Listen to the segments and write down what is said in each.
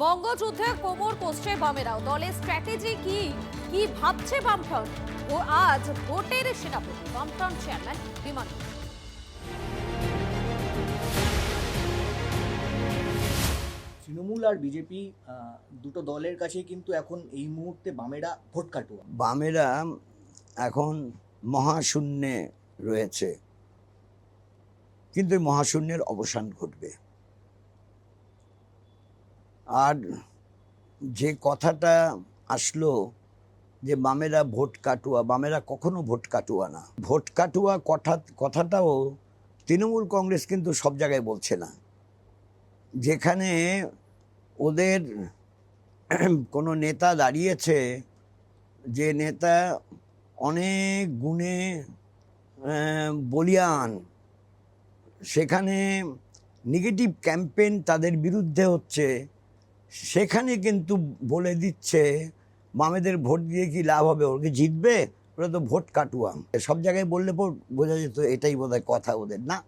বঙ্গযুদ্ধে কোমর কষছে বামেরাও। দলের স্ট্র্যাটেজি কি কি ভাবছে বামফ্রন্ট? ও আজ ভোটের সেনাপতি বামফ্রন্ট চেয়ারম্যান বিমান। তৃণমূল আর বিজেপি দুটো দলের কাছে কিন্তু এখন এই মুহূর্তে বামেরা ভোট কাটুয়া। বামেরা এখন মহাশূন্যে রয়েছে, কিন্তু এই মহাশূন্যের অবসান ঘটবে। আর যে কথাটা আসলো যে বামেরা ভোট কাটুয়া, বামেরা কখনো ভোট কাটুয়া না। ভোট কাটুয়া কথাটাও তৃণমূল কংগ্রেস কিন্তু সব জায়গায় বলছে না। যেখানে ওদের কোনো নেতা দাঁড়িয়েছে, যে নেতা অনেক গুণে বলিয়ান, সেখানে নেগেটিভ ক্যাম্পেইন তাদের বিরুদ্ধে হচ্ছে, সেখানে কিন্তু বলে দিচ্ছে বামেদের ভোট দিয়ে কি লাভ হবে, ওকে জিতবে, ওরা তো ভোট কাটুয়া। সব জায়গায় বললে বোঝা যেত এটাই বোধহয় কথা ওদের, না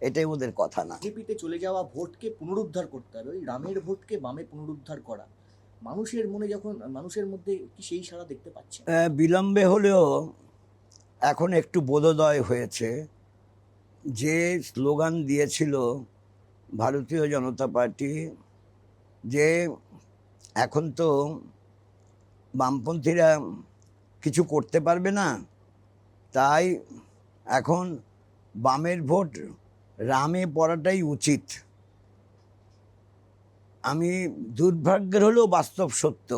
এটাই ওদের কথা না। বিজেপিতে চলে যাওয়া ভোটকে পুনরুদ্ধার করতে হবে, ওই রামের ভোটকে বামে পুনরুদ্ধার করা। মানুষের মধ্যে কি সেই সাড়া দেখতে পাচ্ছে? বিলম্বে হলেও এখন একটু বোধোদয় হয়েছে। যে স্লোগান দিয়েছিল ভারতীয় জনতা পার্টি, যে এখন তো বামপন্থীরা কিছু করতে পারবে না, তাই এখন বামের ভোট রামে পড়াটাই উচিত। আমি দুর্ভাগ্যের হলেও বাস্তব সত্য,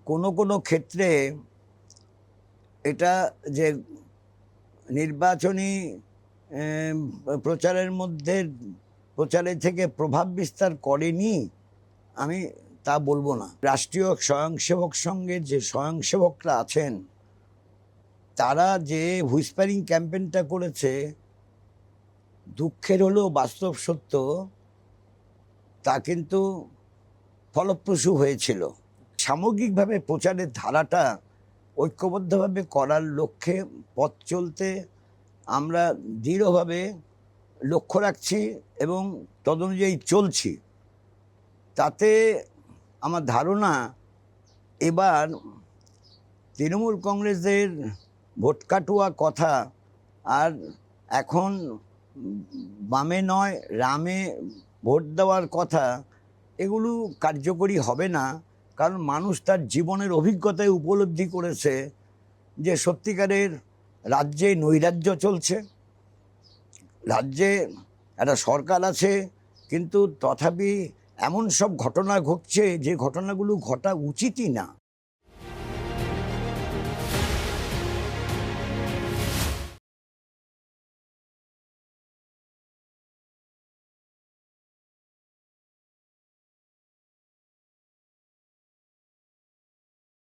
কোনো ক্ষেত্রে এটা যে নির্বাচনী প্রচারের থেকে প্রভাব বিস্তার করেনি, আমি তা বলবো না। রাষ্ট্রীয় স্বয়ংসেবক সঙ্গে যে স্বয়ংসেবকরা আছেন, তারা যে হুইসপারিং ক্যাম্পেইনটা করেছে, দুঃখের হলেও বাস্তব সত্য, তা কিন্তু ফলপ্রসূ হয়েছিল। সামগ্রিকভাবে প্রচারের ধারাটা ঐক্যবদ্ধভাবে করার লক্ষ্যে পথ চলতে আমরা দৃঢ়ভাবে লক্ষ্য রাখছি এবং তদনুযায়ী চলছি। তাতে আমার ধারণা এবার তৃণমূল কংগ্রেসের ভোট কাটুয়া কথা আর এখন বামে নয় রামে ভোট দেওয়ার কথা, এগুলো কার্যকরী হবে না। কারণ মানুষ তার জীবনের অভিজ্ঞতায় উপলব্ধি করেছে যে সত্যিকারের রাজ্যে নৈরাজ্য চলছে, রাজ্যে একটা সরকার আছে, কিন্তু তথাপি এমন সব ঘটনা ঘটছে যে ঘটনাগুলো ঘটা উচিতই না।